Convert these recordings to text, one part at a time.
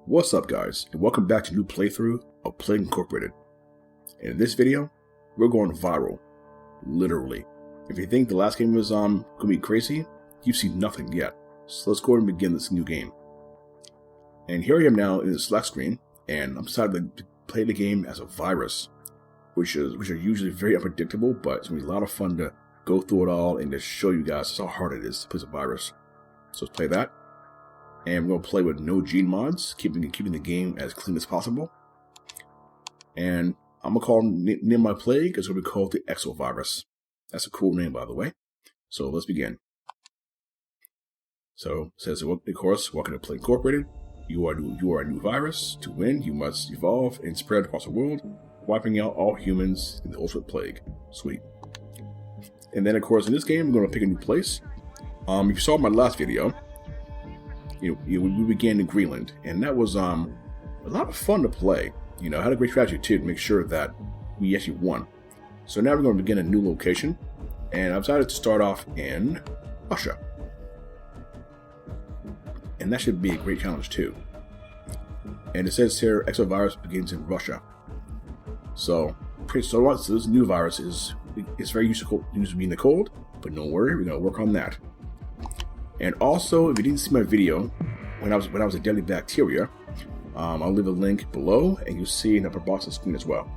What's up guys, and welcome back to a new playthrough of Plague Incorporated. And in this video, we're going viral. Literally. If you think the last game was gonna be crazy, you've seen nothing yet. So let's go ahead and begin this new game. And here I am now in the select screen, and I'm decided to play the game as a virus, which are usually very unpredictable, but it's gonna be a lot of fun to go through it all and to show you guys just how hard it is to play as a virus. So let's play that. And we're going to play with no gene mods, keeping the game as clean as possible. And I'm going to name my plague is going to be called the Exovirus. That's a cool name, by the way. So let's begin. So it says, of course, welcome to Plague Incorporated. You are a new virus. To win, you must evolve and spread across the world, wiping out all humans in the ultimate plague. Sweet. And then, of course, in this game, we're going to pick a new place. If you saw my last video, we began in Greenland, and that was a lot of fun to play. I had a great strategy too to make sure that we actually won. So now we're going to begin a new location, and I've decided to start off in Russia. And that should be a great challenge too. And it says here, Exovirus begins in Russia. So this new virus is very useful to be in the cold, but don't worry, we're going to work on that. And also, if you didn't see my video when I was a deadly bacteria, I'll leave a link below, and you'll see in the upper box of the screen as well.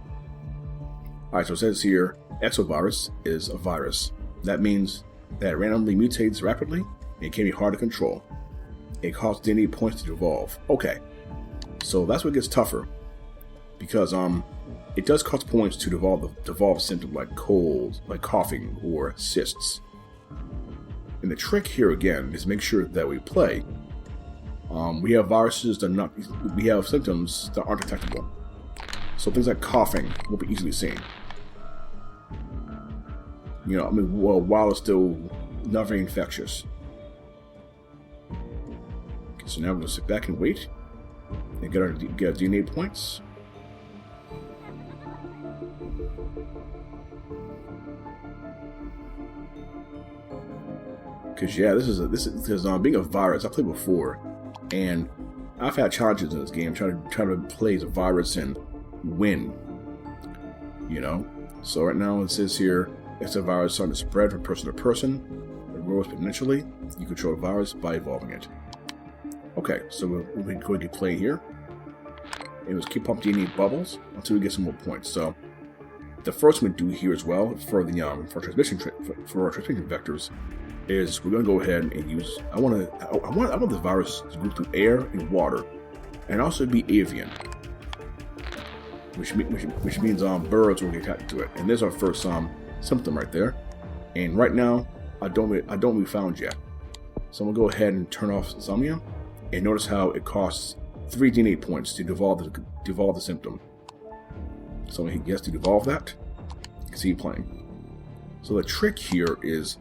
Alright, so it says here, Exovirus is a virus. That means that it randomly mutates rapidly, and it can be hard to control. It costs DNA points to evolve. Okay, so that's what gets tougher, because it does cost points to devolve a symptom like cold, like coughing, or cysts. And the trick here again is make sure that we play. We have viruses we have symptoms that aren't detectable. So things like coughing will be easily seen. While it's still not very infectious. Okay, so now we're going to sit back and wait and get our DNA points. Because this is being a virus. I played before, and I've had challenges in this game trying to play as a virus and win. So right now it says here, it's a virus starting to spread from person to person. It grows exponentially. You control the virus by evolving it. Okay, so we're going to play here, and let's keep pumping DNA bubbles until we get some more points. So the first one we do here as well for our transmission vectors is we're going to go ahead and use. I want the virus to go through air and water, and also be avian, which means birds will get attached to it. And there's our first symptom right there. And right now I don't be found yet. So I'm gonna go ahead and turn off insomnia, and notice how it costs 3 DNA points to devolve the symptom. So when he gets to devolve that, you can see playing. So the trick here is,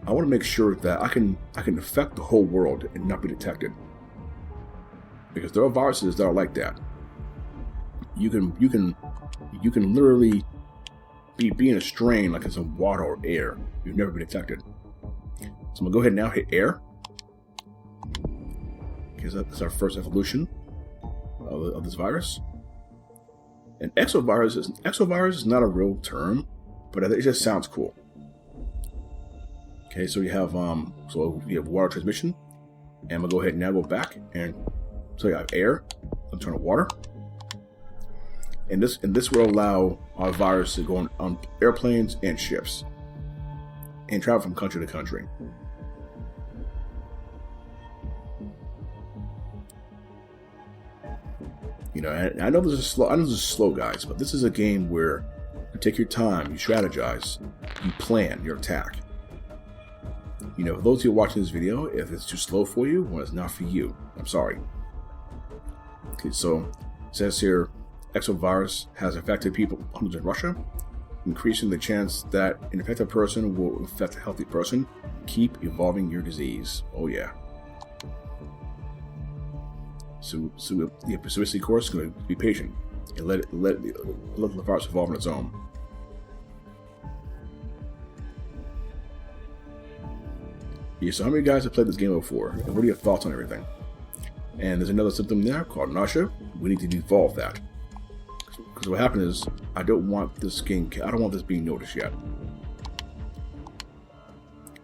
I want to make sure that I can affect the whole world and not be detected, because there are viruses that are like that. You can literally be in a strain like it's in water or air. You've never been detected. So I'm gonna go ahead and now hit air, because that's our first evolution of this virus. And exovirus is not a real term, but it just sounds cool. Okay, so you have water transmission, and I'm gonna go ahead and now go back, and so you have air. I'm turn to water, and this will allow our virus to go on airplanes and ships, and travel from country to country. And I know this is slow, guys, but this is a game where you take your time, you strategize, you plan your attack. For those who are watching this video, if it's too slow for you, well, it's not for you. I'm sorry. Okay, so it says here, Exovirus has affected people in Russia, increasing the chance that an infected person will infect a healthy person. Keep evolving your disease. Oh yeah. So basically, of course, going to be patient and let the virus evolve on its own. Yeah, so how many guys have played this game before? And what are your thoughts on everything? And there's another symptom there called nausea. We need to devolve that. Because what happened is, I don't want this being noticed yet.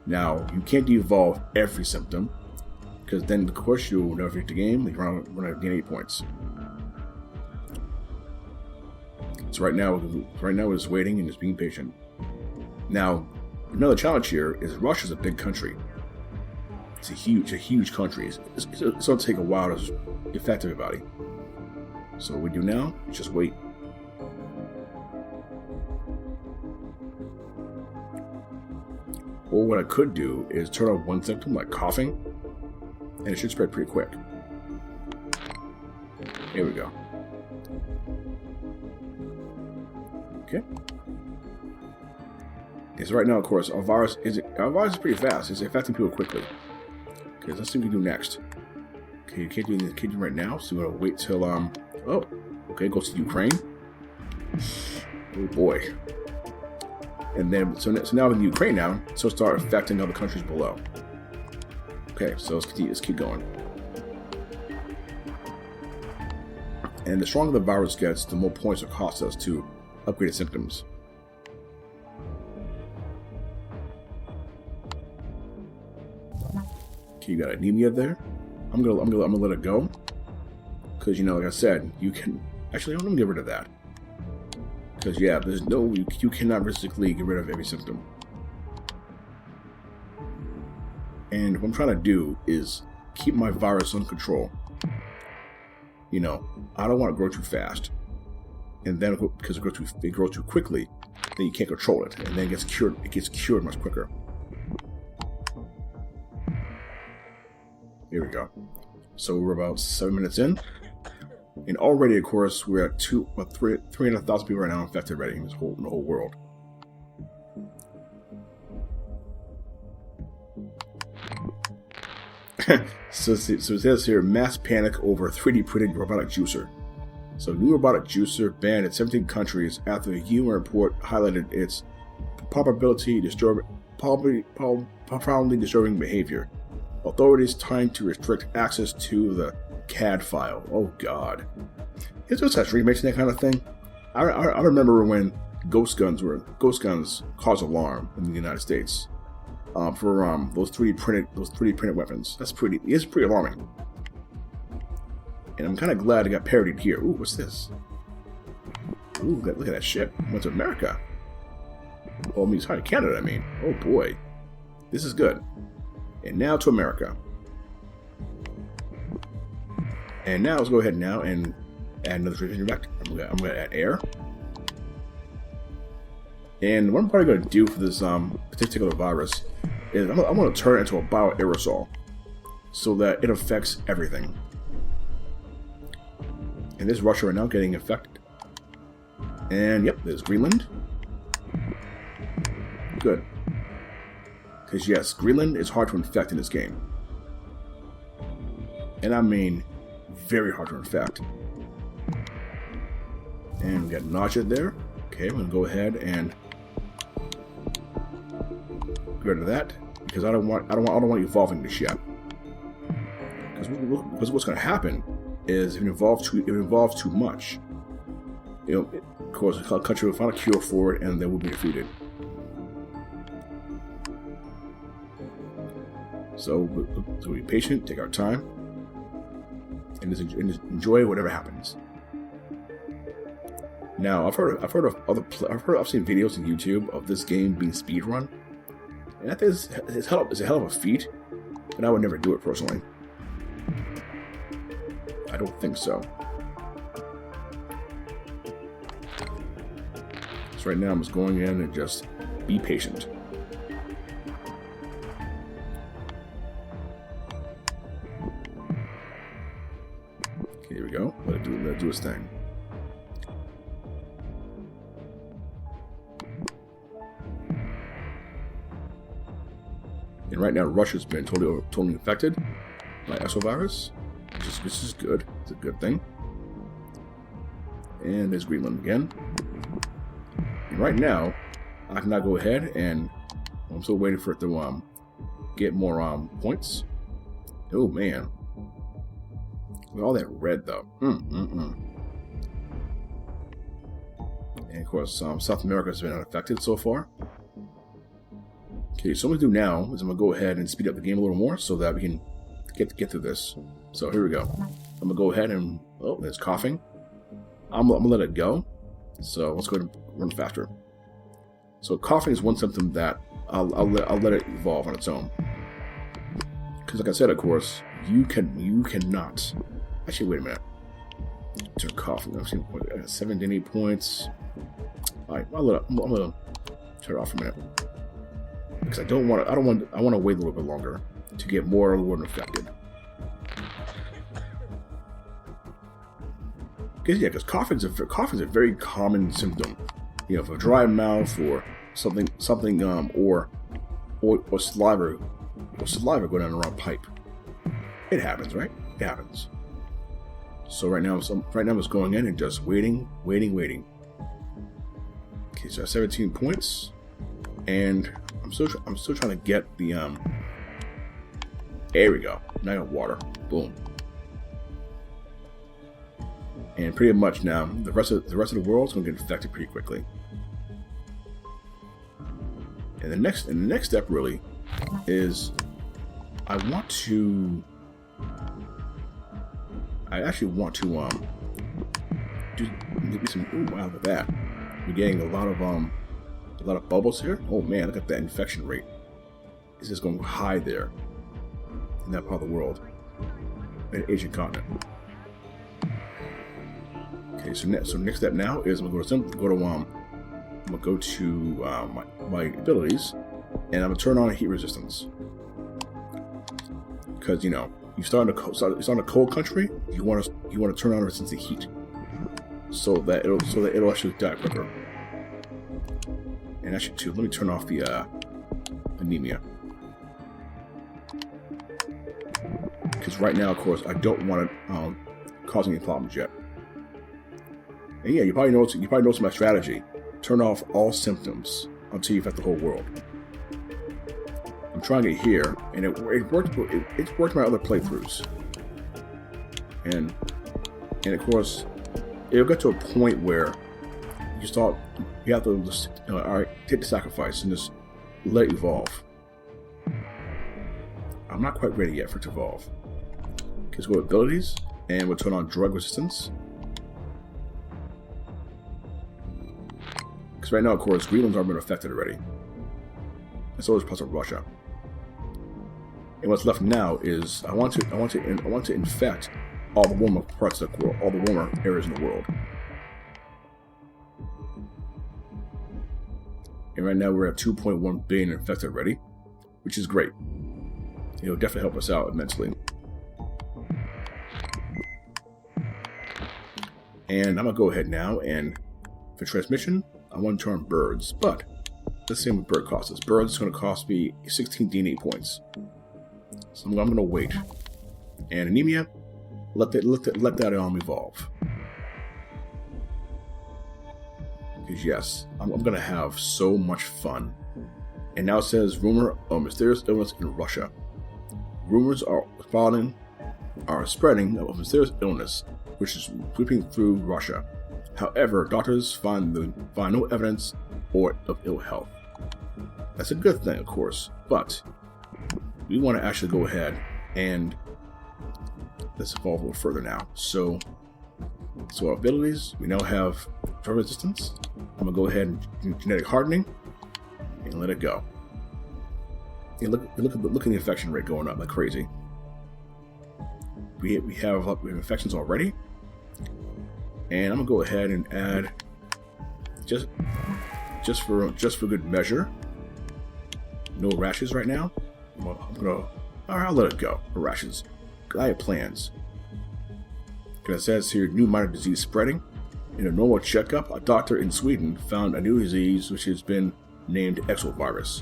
Now, you can't devolve every symptom, because then, of course, you'll never beat the game. You run out of gain 8 points. So right now we're just waiting and just being patient. Now, another challenge here is Russia's a big country. It's a huge country. It's going to take a while to affect everybody. So what we do now, just wait. Or what I could do is turn off one symptom, like coughing, and it should spread pretty quick. Here we go. Okay. Because right now, of course, our virus is pretty fast. It's affecting people quickly. Okay, let's see what we can do next. Okay, you can't do right now, so we're gonna wait till oh, okay, go to Ukraine. Oh boy. And then so now in Ukraine now, so start affecting other countries below. Okay, so let's keep going. And the stronger the virus gets, the more points it costs us to upgrade its symptoms. Okay, you got anemia there. I'm gonna let it go, because like I said, you can actually. I'm gonna get rid of that, because yeah, you cannot realistically get rid of every symptom. And what I'm trying to do is keep my virus under control. I don't want to grow too fast, and then because it grows too quickly, then you can't control it, and then it gets cured. It gets cured much quicker. Here we go. So we're about 7 minutes in, and already, of course, we're at 300,000 people right now infected already in the whole world. So it says here, mass panic over 3D printed robotic juicer. So new robotic juicer banned in 17 countries after a UN report highlighted its profoundly disturbing behavior. Authorities trying to restrict access to the CAD file. Oh God. Is there such remakes and that kind of thing? I remember when ghost guns caused alarm in the United States. For those 3D printed weapons. It's pretty alarming. And I'm kind of glad it got parodied here. Ooh, what's this? Ooh, look at that ship. Went to America. Oh, I mean, sorry, Canada, I mean. Oh boy. This is good. And now to America. And now let's go ahead now and add another transmission reactor. I'm going to add air. And what I'm probably going to do for this particular virus is I'm going to turn it into a bioaerosol so that it affects everything. And there's Russia right now getting affected. And yep, there's Greenland. Good. Because yes, Greenland is hard to infect in this game. And I mean, very hard to infect. And we got nausea there. Okay, I'm going to go ahead and get rid of that, because I don't want you evolving this yet. Because what's going to happen is if it evolves too much, of course, the country will find a cure for it, and they will be defeated. So be patient, take our time, and just enjoy whatever happens. Now, I've seen videos on YouTube of this game being speedrun, and I think it's a hell of a feat, but I would never do it personally. I don't think so. So right now I'm just going in and just be patient. Okay, here we go. Let it do its thing. And right now Russia's been totally infected by SO virus. This is good. It's a good thing. And there's Greenland again. And right now, I can now go ahead and I'm still waiting for it to get more points. Oh man. With all that red, though. And of course, South America has been unaffected so far. Okay, so what I'm going to do now is I'm going to go ahead and speed up the game a little more so that we can get through this. So here we go. I'm going to go ahead and... Oh, it's coughing. I'm going to let it go. So let's go ahead and run faster. So coughing is one symptom that I'll let it evolve on its own. Because like I said, of course, you cannot... Actually, wait a minute. Turn coughing. I've seen 7 to 8 points. Alright, I'm gonna turn it off for a minute. Because I want to wait a little bit longer to get more of the world infected. Because coughing is a very common symptom. You know, for a dry mouth or something, or saliva going down the wrong pipe. It happens, right? It happens. So right now it's going in and just waiting. Okay, so I have 17 points, and I'm still trying to get the There we go. Now I got water. Boom. And pretty much now the rest of the world is going to get infected pretty quickly. And the next step really is I actually want to do maybe some. Ooh, wow, look at that. We're getting a lot of bubbles here. Oh man, look at that infection rate. It's just going high there in that part of the world, in the Asian continent. Okay, so next step now is I'm gonna go to my abilities, and I'm gonna turn on heat resistance. Because you know, you start in a cold country, you want to turn on resistance to heat, so that it'll actually die quicker. And actually, too, let me turn off the anemia, because right now, of course, I don't want it causing any problems yet. And yeah, you probably noticed my strategy: turn off all symptoms until you've got the whole world. I'm trying it here, and it worked. It's worked my other playthroughs, and of course, it'll get to a point where you have to just, all right, take the sacrifice and just let it evolve. I'm not quite ready yet for it to evolve. Let's go to abilities, and we'll turn on drug resistance. Because right now, of course, Greenland's already been affected already, and so is parts of Russia. And what's left now is I want to infect all the warmer parts of the world, all the warmer areas in the world. And right now we're at 2.1 billion infected already, which is great. It'll definitely help us out immensely. And I'm gonna go ahead now, and for transmission, I want to turn on birds, but let's see what bird costs us. Birds is going to cost me 16 DNA points. So I'm going to wait. And anemia, let that evolve. Because yes, I'm going to have so much fun. And now it says rumor of mysterious illness in Russia. Rumors are spreading of mysterious illness, which is sweeping through Russia. However, doctors find no evidence of ill health. That's a good thing, of course, but we want to actually go ahead and let's evolve a little further now. So our abilities, we now have drug resistance. I'm gonna go ahead and do genetic hardening and let it go. And look at the infection rate going up like crazy. We have infections already. And I'm gonna go ahead and add just for good measure. No rashes right now. I'll let it go for rashes. I have plans. Because it says here, new minor disease spreading. In a normal checkup, a doctor in Sweden found a new disease which has been named exovirus.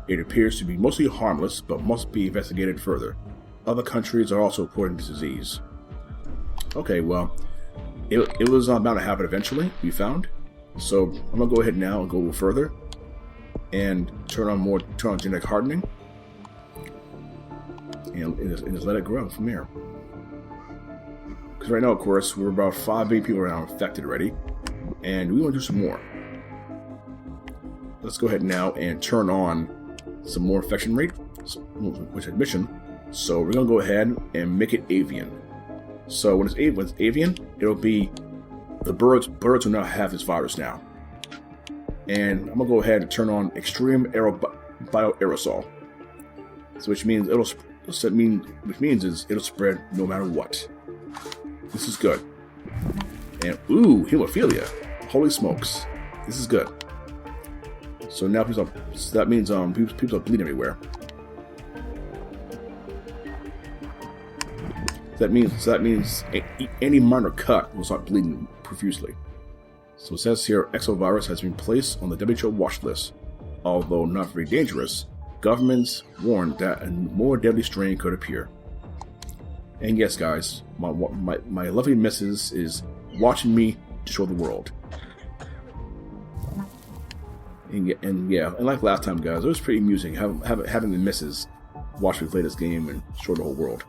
It appears to be mostly harmless, but must be investigated further. Other countries are also reporting this disease. Okay, well. It was bound to happen eventually, we found. So I'm going to go ahead now and go a little further and turn on genetic hardening and just let it grow from there. Because right now, of course, we're about 5 million people now infected already, and we want to do some more. Let's go ahead now and turn on some more infection rate, which admission. So we're gonna go ahead and make it avian. So when it's avian, it'll be the birds will not have this virus now. And I'm gonna go ahead and turn on extreme bioaerosol. So which means it'll spread no matter what. This is good. And ooh, hemophilia! Holy smokes, this is good. So now that means people are bleeding everywhere. That means any minor cut will start bleeding profusely. So it says here, exovirus has been placed on the WHO watch list. Although not very dangerous, governments warned that a more deadly strain could appear. And yes, guys, my lovely missus is watching me destroy the world. And like last time, guys, it was pretty amusing having the missus watch me play this game and destroy the whole world.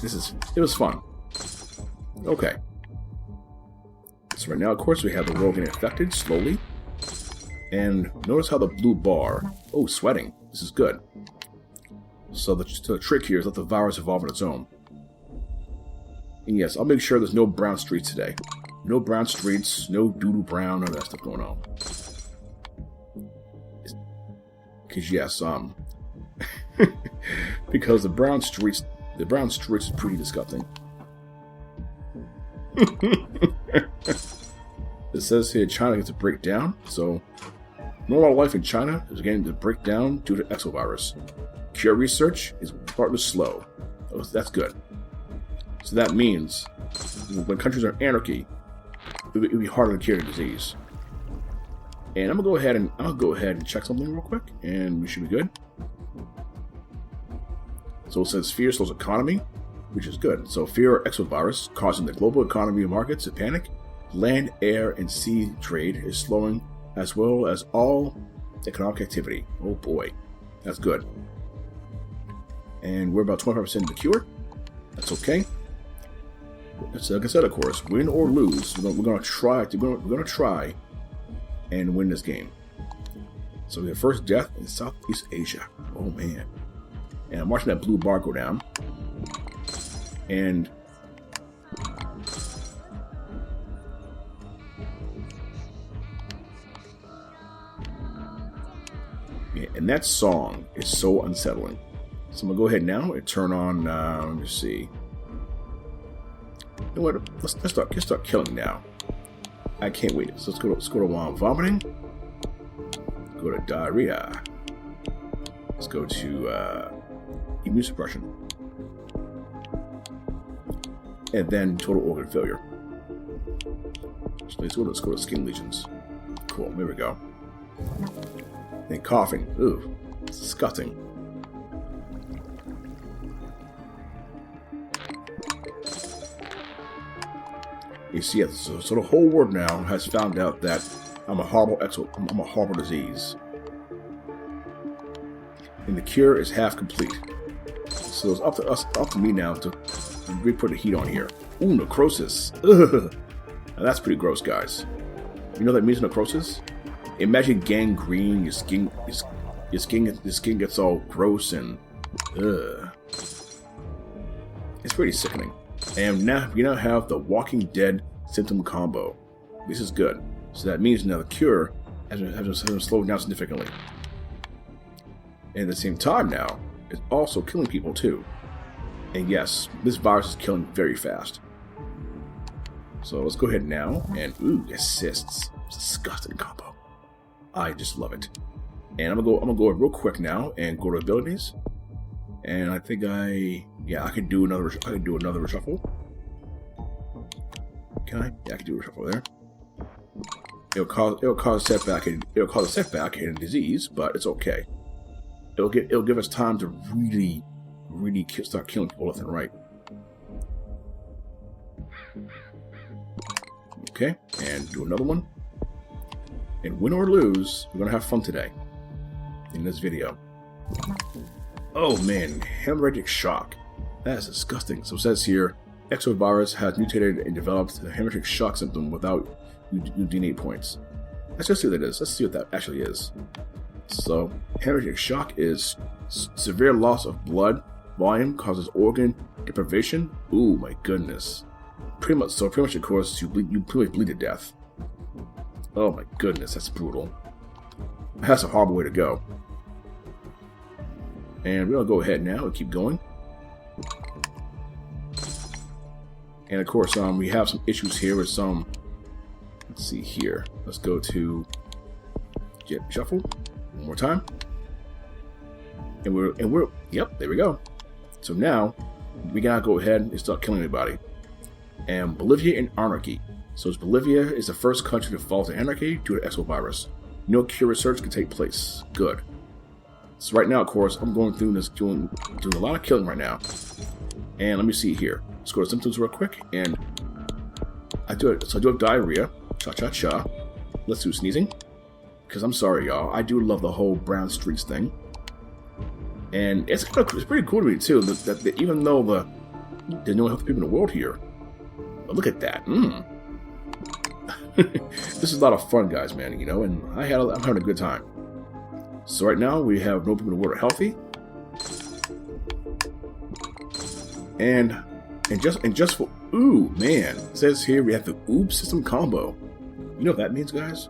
It was fun. Okay. So right now, of course, we have the world getting infected slowly. And notice how the blue bar... Oh, sweating. This is good. So the trick here is let the virus evolve on its own. And yes, I'll make sure there's no brown streets today. No brown streets, no doodle brown, none of that stuff going on. Because yes, because the brown streets is pretty disgusting. It says here China gets to break down, so normal life in China is getting to break down due to exovirus. Cure research is partly slow. Oh, that's good. So that means when countries are in anarchy, it'll be harder to cure the disease. And I'm gonna go ahead and check something real quick, and we should be good. So it says fear slows economy, which is good. So fear of exovirus causing the global economy and markets to panic. Land, air, and sea trade is slowing, as well as all economic activity. Oh boy, that's good. And we're about 25% of the cure. That's okay. It's like I said, of course, win or lose, we're gonna try and win this game. So we have first death in Southeast Asia. Oh man. And I'm watching that blue bar go down. And that song is so unsettling. So I'm gonna go ahead now and turn on. Let me see. You know what? Let's start killing now. I can't wait. So let's go to vomiting. Go to diarrhea. Let's go to immune suppression, and then total organ failure. So let's go to skin lesions. Cool. There we go. And coughing. Ooh, it's disgusting. You see it. So the whole world now has found out that I'm a horrible disease. And the cure is half complete. So it's up to me now to really put the heat on here. Ooh, necrosis. Ugh. Now that's pretty gross, guys. You know what that means, necrosis? Imagine gangrene. Your skin gets all gross and ugh. It's pretty sickening. And now we now have the Walking Dead symptom combo. This is good. So that means now the cure has slowed down significantly. And at the same time now, it's also killing people too. And yes, this virus is killing very fast. So let's go ahead now and ooh, assists. Disgusting combo. I just love it. And I'm gonna go real quick now and go to abilities. And I think I could do another reshuffle. Can I? Yeah, I can do a reshuffle there. It'll cause a setback and a disease, but it's okay. It'll give us time to really start killing people left and right. Okay, and do another one. And win or lose, we're gonna have fun today in this video. Oh man, hemorrhagic shock. That is disgusting. So it says here, exovirus has mutated and developed the hemorrhagic shock symptom without DNA points. Let's just see what that is. Let's see what that actually is. So, hemorrhagic shock is severe loss of blood volume causes organ deprivation. Ooh, my goodness. Pretty much, of course, you pretty much bleed to death. Oh my goodness, that's brutal. That's a horrible way to go. And we're gonna go ahead now and keep going. And of course, we have some issues here with some. Let's see here. Let's go to Jet Shuffle one more time. And we're yep, there we go. So now we gotta go ahead and start killing everybody. And Bolivia in anarchy. So Bolivia is the first country to fall to anarchy due to exovirus. No cure research can take place. Good. So right now, of course, I'm going through this, doing a lot of killing right now. And let me see here. Let's go to symptoms real quick. And I do it. So I do have diarrhea. Cha-cha-cha. Let's do sneezing. Because I'm sorry, y'all. I do love the whole brown streaks thing. And it's pretty cool to me, too, that even though there's no healthy people in the world here. But look at that. This is a lot of fun, guys, man, you know, and I'm having a good time. So right now, we have no people in the world are healthy. And just for, ooh, man, it says here we have the oops system combo. You know what that means, guys?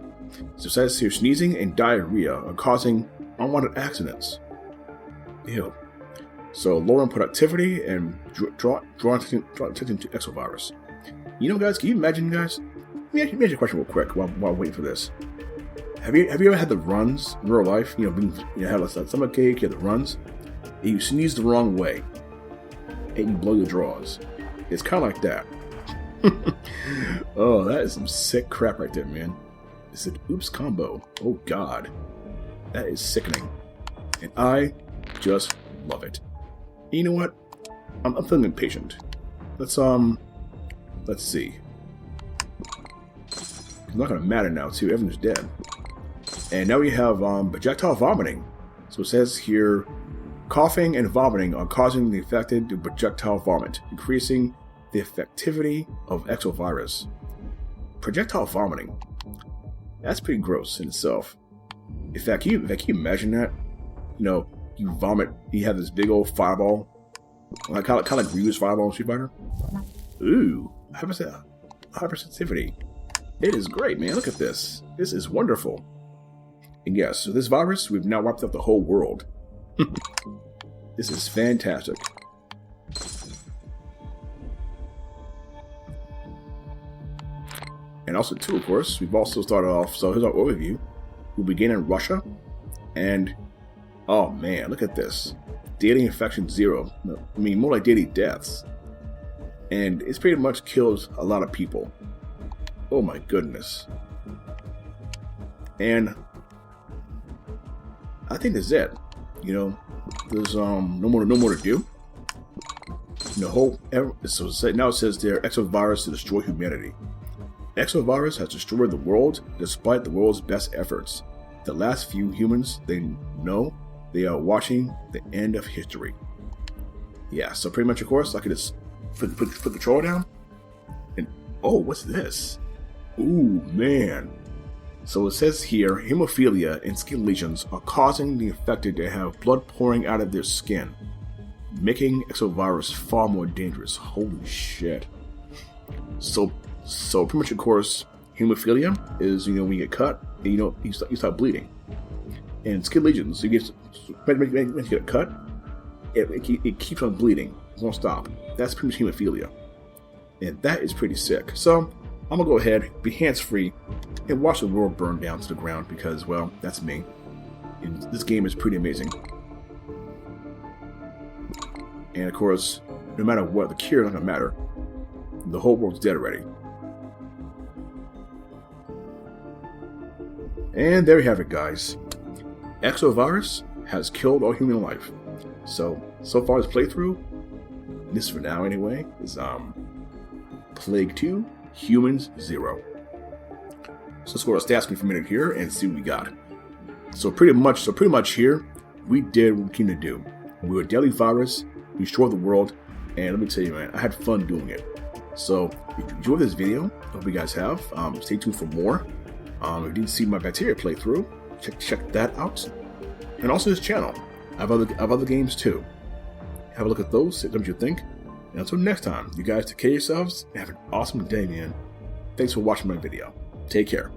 So it says here sneezing and diarrhea are causing unwanted accidents. Ew. So lowering productivity and draw attention to exovirus. You know, guys, can you imagine, guys? Let me ask you a question real quick while waiting for this. Have you ever had the runs in real life? You know, had a stomachache, you had the runs, and you sneeze the wrong way, and you blow your drawers. It's kind of like that. Oh, that is some sick crap right there, man. It's an oops combo. Oh God, that is sickening, and I just love it. And you know what? I'm feeling impatient. Let's see. It's not gonna matter now, too. Everyone's dead. And now we have projectile vomiting. So it says here, coughing and vomiting are causing the infected to projectile vomit, increasing the effectivity of exovirus. Projectile vomiting. That's pretty gross in itself. In fact, can you imagine that? You know, you vomit, you have this big old fireball, kind of like Ryu's fireball in Street Fighter. Ooh, hypersensitivity. It is great, man. Look at this. This is wonderful. And yes, so this virus, we've now wiped out the whole world. This is fantastic. And also, too, of course, we've also started off, so here's our overview. We'll begin in Russia, and, oh man, look at this. Daily infection 0. I mean, more like daily deaths. And it's pretty much killed a lot of people. Oh my goodness. And I think that's it. You know, there's no more to do. So now it says there, exovirus to destroy humanity. Exovirus has destroyed the world despite the world's best efforts. The last few humans they know they are watching the end of history. Yeah, so pretty much, of course, I could just put the controller down. And oh, what's this? Ooh, man. So it says here, hemophilia and skin lesions are causing the infected to have blood pouring out of their skin, making exovirus far more dangerous. Holy shit. So pretty much, of course, hemophilia is, you know, when you get cut, and, you know, you start bleeding. And skin lesions, when you get a cut, it keeps on bleeding. It won't stop. That's pretty much hemophilia. And that is pretty sick. So I'm going to go ahead, be hands-free, and watch the world burn down to the ground because, well, that's me. And this game is pretty amazing. And, of course, no matter what, the cure is not going to matter. The whole world's dead already. And there you have it, guys. Exovirus has killed all human life. So far this playthrough, this for now anyway, is Plague 2, Humans 0. So let's go to stats screen for a minute here and see what we got. So pretty much here, we did what we came to do. We were a deadly virus, we destroyed the world, And let me tell you, man, I had fun doing it. So if you enjoyed this video, I hope you guys have. Stay tuned for more. If you didn't see my bacteria playthrough, check that out. And also this channel. I have other games too. Have a look at those, see what you think. And until next time, you guys take care of yourselves and have an awesome day, man. Thanks for watching my video. Take care.